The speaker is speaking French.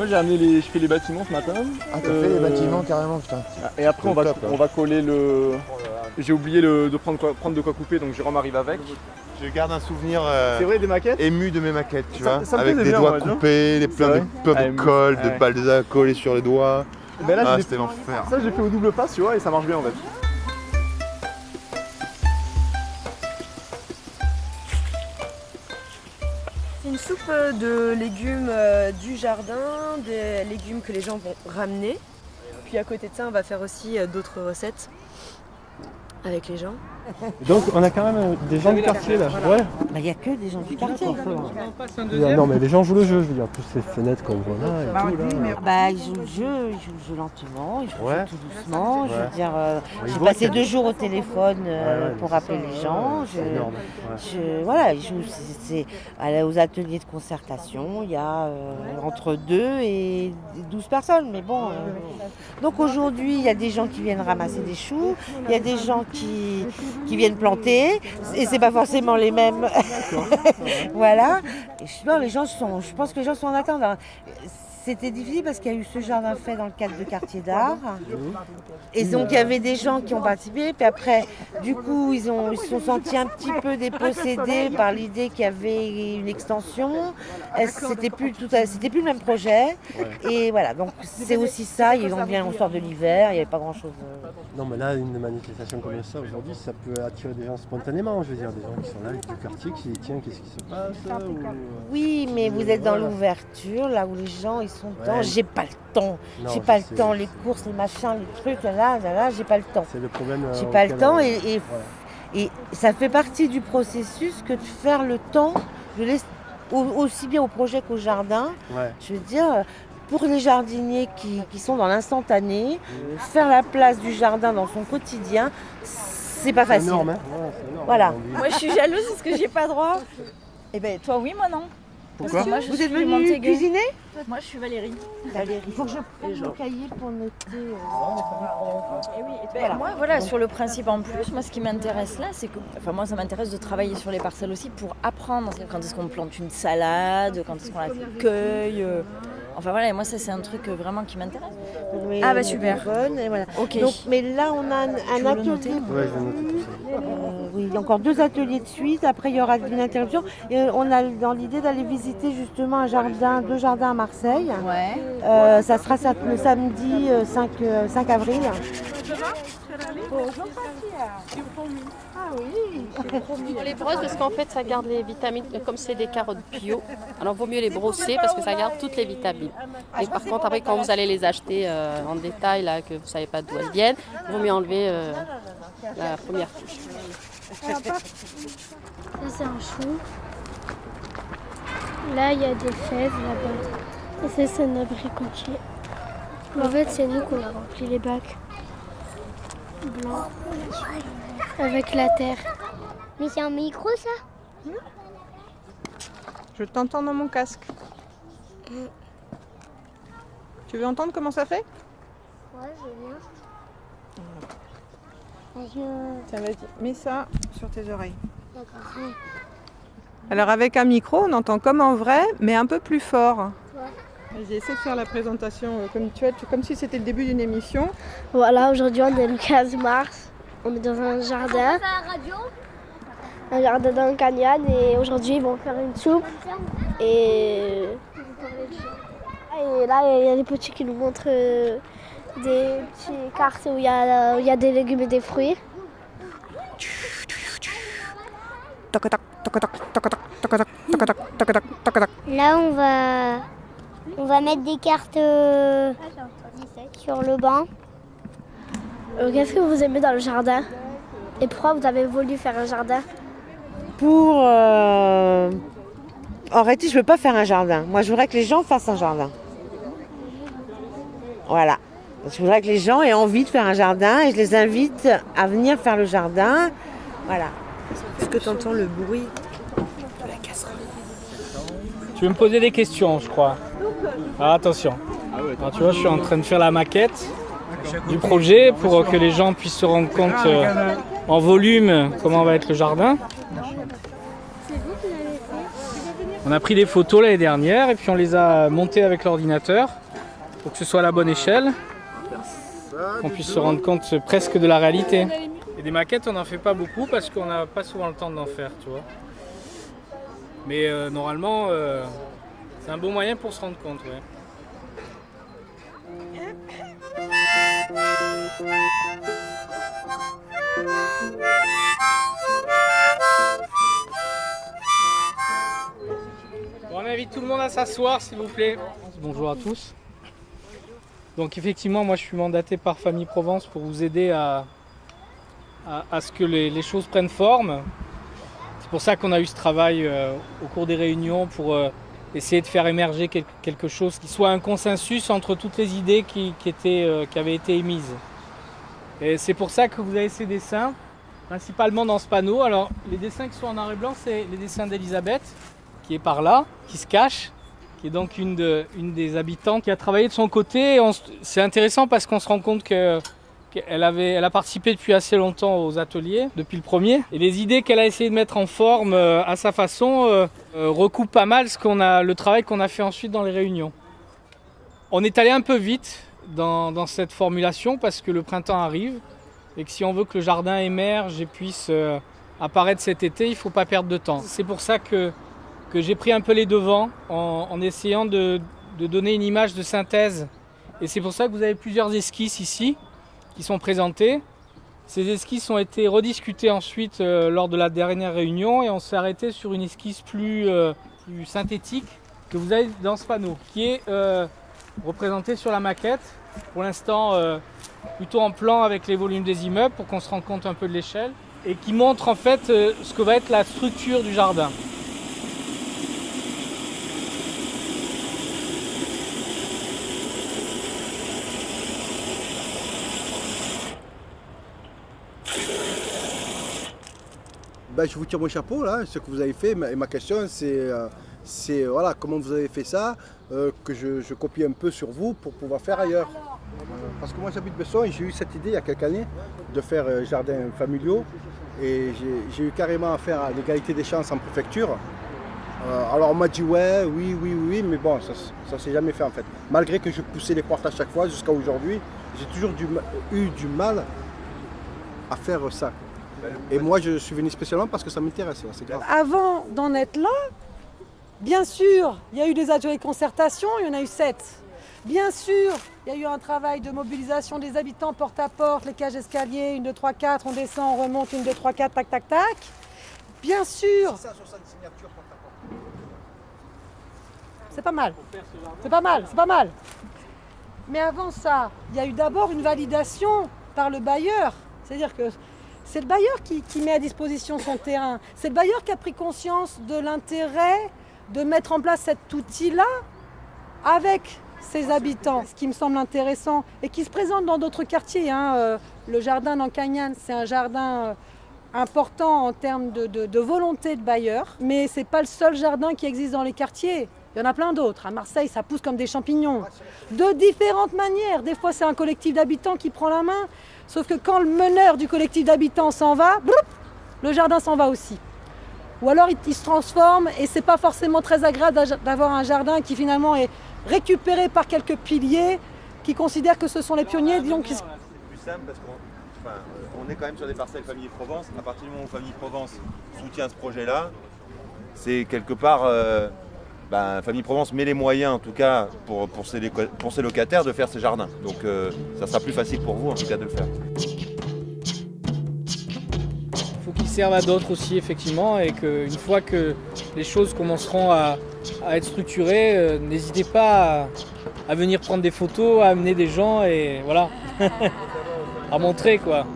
Moi je fais les bâtiments ce matin. Ah, t'as fait les bâtiments carrément, putain. Et après on va coller le... J'ai oublié de prendre de quoi couper, donc Jérôme arrive avec. Je garde un souvenir C'est vrai, des maquettes ému de mes maquettes, tu Ça- vois. ça me Avec plaisait des bien, doigts ouais, non coupés, plein vrai de colle, de ouais. balsa collés sur les doigts. Ben là, Ah, j'ai c'était l'enfer. ça j'ai fait au double face, tu vois, et ça marche bien en fait. C'est une soupe de légumes du jardin, des légumes que les gens vont ramener. Puis à côté de ça, on va faire aussi d'autres recettes avec les gens. Donc on a quand même des gens du quartier là. Ouais. Bah, il n'y a que des gens du quartier. Non mais les gens jouent le jeu, je veux dire, toutes ces fenêtres qu'on voit là et tout là. Bah, ils jouent le jeu, ils jouent le jeu lentement, ils jouent le jeu tout doucement. Je Ouais. veux dire, j'ai voient passé que- 2 jours au téléphone pour c'est rappeler ça, les gens. c'est énorme. Ouais. Voilà, ils jouent aux ateliers de concertation, il y a entre 2 et 12 personnes. Mais bon, donc aujourd'hui, il y a des gens qui viennent ramasser des choux, il y a des gens qui viennent planter, et c'est pas forcément les mêmes. Voilà. Et je pense que les gens sont en attente. Alors, c'était difficile parce qu'il y a eu ce jardin fait dans le cadre de quartier d'art. Et donc il y avait des gens qui ont participé. Puis après, du coup, ils se sont sentis un petit peu dépossédés par l'idée qu'il y avait une extension. C'était plus le même projet. Et voilà, donc c'est aussi ça. Ils ont bien, on sort de l'hiver, il n'y avait pas grand-chose. Non mais là une manifestation comme ça aujourd'hui, ça peut attirer des gens spontanément, je veux dire, des gens qui sont là du quartier, qui se disent tiens qu'est-ce qui se passe ou... Oui, mais vous êtes dans l'ouverture, là où les gens ils sont dedans. Ouais. J'ai pas le temps. Non, J'ai pas je le sais. temps, les courses, les machins, les trucs, là, j'ai pas le temps. C'est le problème. J'ai pas le auquel temps on- et ça fait partie du processus que de faire le temps, aussi bien au projet qu'au jardin. Ouais. Je veux dire, pour les jardiniers qui sont dans l'instantané, faire la place du jardin dans son quotidien, c'est pas C'est facile. énorme, hein. Ouais, c'est énorme. Voilà. Moi, je suis jalouse parce que j'ai pas droit. Eh ben, toi, oui, moi, non. Pourquoi Parce que moi, je Vous suis êtes du venu Montaigu. cuisiner Moi, je suis Valérie. Valérie, il faut que je prenne le cahier pour noter. Voilà, sur le principe en plus, moi, ce qui m'intéresse là, c'est que, enfin, moi, ça m'intéresse de travailler sur les parcelles aussi pour apprendre quand est-ce qu'on plante une salade, quand est-ce qu'on la cueille. Enfin voilà, et moi, ça, c'est un truc vraiment qui m'intéresse. Oui, Ah, bah, on est super. bonne, et voilà. Ok. Donc, mais là, on a un veux le atelier. noter Ouais, je vais noter tout ça. Oui, il y a encore 2 ateliers de suite. Après, il y aura une interruption. Et on a dans l'idée d'aller visiter justement 2 jardins à Marseille. Ouais. Ça sera le samedi 5 avril. On les brosse parce qu'en fait ça garde les vitamines, comme c'est des carottes bio, alors vaut mieux les brosser parce que ça garde toutes les vitamines. Et par contre après quand vous allez les acheter en détail, là, que vous ne savez pas d'où elles viennent, il vaut mieux enlever la première couche. Ça c'est un chou. Là il y a des fèves là-bas. Et ça c'est un abricotier. En fait c'est nous qu'on a rempli les bacs blancs avec la terre. Mais c'est un micro ça? Je t'entends dans mon casque. Tu veux entendre comment ça fait? Ouais, je viens. Tiens, vas-y, mets ça sur tes oreilles. D'accord. Alors avec un micro, on entend comme en vrai, mais un peu plus fort. Ouais. Vas-y, essaie de faire la présentation comme si c'était le début d'une émission. Voilà, aujourd'hui on est le 15 mars. On est dans un jardin. Un jardin dans le canyon et aujourd'hui ils vont faire une soupe. Et là il y a des petits qui nous montrent des petites cartes où il y a des légumes et des fruits. Là on va mettre des cartes sur le banc. Qu'est-ce que vous aimez dans le jardin? Et pourquoi vous avez voulu faire un jardin? En réalité, je ne veux pas faire un jardin. Moi, je voudrais que les gens fassent un jardin. Voilà. Je voudrais que les gens aient envie de faire un jardin et je les invite à venir faire le jardin. Voilà. Est-ce que tu entends le bruit de la casserole? Tu veux me poser des questions, je crois. Alors attention. Alors, tu vois, je suis en train de faire la maquette du projet pour que les gens puissent se rendre compte en volume comment va être le jardin. On On a pris des photos l'année dernière et puis on les a montées avec l'ordinateur pour que ce soit à la bonne échelle, qu'on puisse se rendre compte presque de la réalité. Et des maquettes, on n'en fait pas beaucoup parce qu'on n'a pas souvent le temps d'en faire, tu vois. Mais normalement, c'est un bon moyen pour se rendre compte, ouais. Bon, on invite tout le monde à s'asseoir, s'il vous plaît. Bonjour à tous. Donc effectivement, moi je suis mandaté par Famille Provence pour vous aider à ce que les choses prennent forme. C'est pour ça qu'on a eu ce travail au cours des réunions pour essayer de faire émerger quelque chose qui soit un consensus entre toutes les idées qui avaient été émises. Et c'est pour ça que vous avez ces dessins, principalement dans ce panneau. Alors les dessins qui sont en noir et blanc, c'est les dessins d'Elisabeth, qui est par là, qui se cache, qui est donc une des habitantes qui a travaillé de son côté. C'est intéressant parce qu'on se rend compte qu'elle a participé depuis assez longtemps aux ateliers, depuis le premier. Et les idées qu'elle a essayé de mettre en forme à sa façon recoupent pas mal le travail qu'on a fait ensuite dans les réunions. On est allé un peu vite dans cette formulation parce que le printemps arrive et que si on veut que le jardin émerge et puisse apparaître cet été, il ne faut pas perdre de temps. C'est pour ça que j'ai pris un peu les devants en essayant de donner une image de synthèse. Et c'est pour ça que vous avez plusieurs esquisses ici qui sont présentées. Ces esquisses ont été rediscutées ensuite lors de la dernière réunion et on s'est arrêté sur une esquisse plus synthétique que vous avez dans ce panneau, qui est représentée sur la maquette. Pour l'instant, plutôt en plan avec les volumes des immeubles pour qu'on se rende compte un peu de l'échelle et qui montre en fait ce que va être la structure du jardin. Ben, je vous tire mon chapeau là, ce que vous avez fait. Et ma question c'est voilà, comment vous avez fait ça, que je copie un peu sur vous pour pouvoir faire ailleurs. Parce que moi j'habite Besson et j'ai eu cette idée il y a quelques années de faire jardins familiaux. Et j'ai eu carrément à faire à l'égalité des chances en préfecture. Alors on m'a dit ouais, oui, mais bon, ça s'est jamais fait en fait. Malgré que je poussais les portes à chaque fois jusqu'à aujourd'hui, j'ai toujours eu du mal à faire ça. Et moi, je suis venu spécialement parce que ça m'intéresse, c'est grave. Avant d'en être là, bien sûr, il y a eu des ateliers de concertation, il y en a eu 7. Bien sûr, il y a eu un travail de mobilisation des habitants porte à porte, les cages escaliers, 1, 2, 3, 4, on descend, on remonte, 1, 2, 3, 4, tac, tac, tac. Bien sûr. 660 signatures porte à porte. C'est pas mal. C'est pas mal. Mais avant ça, il y a eu d'abord une validation par le bailleur. C'est-à-dire que c'est le bailleur qui met à disposition son terrain. C'est le bailleur qui a pris conscience de l'intérêt de mettre en place cet outil-là avec ses habitants. Ce qui me semble intéressant et qui se présente dans d'autres quartiers. Le jardin d'Ancagnan, c'est un jardin important en termes de volonté de bailleur. Mais ce n'est pas le seul jardin qui existe dans les quartiers. Il y en a plein d'autres. À Marseille, ça pousse comme des champignons. De différentes manières. Des fois, c'est un collectif d'habitants qui prend la main. Sauf que quand le meneur du collectif d'habitants s'en va, le jardin s'en va aussi. Ou alors il se transforme et c'est pas forcément très agréable d'avoir un jardin qui finalement est récupéré par quelques piliers qui considèrent que ce sont les pionniers. Donc, c'est plus simple parce qu'on est quand même sur des parcelles Famille Provence. À partir du moment où Famille Provence soutient ce projet-là, c'est quelque part... Famille Provence met les moyens en tout cas pour ses locataires de faire ces jardins. Donc ça sera plus facile pour vous en tout cas de le faire. Il faut qu'ils servent à d'autres aussi effectivement et qu'une fois que les choses commenceront à être structurées, n'hésitez pas à venir prendre des photos, à amener des gens et voilà, à montrer quoi.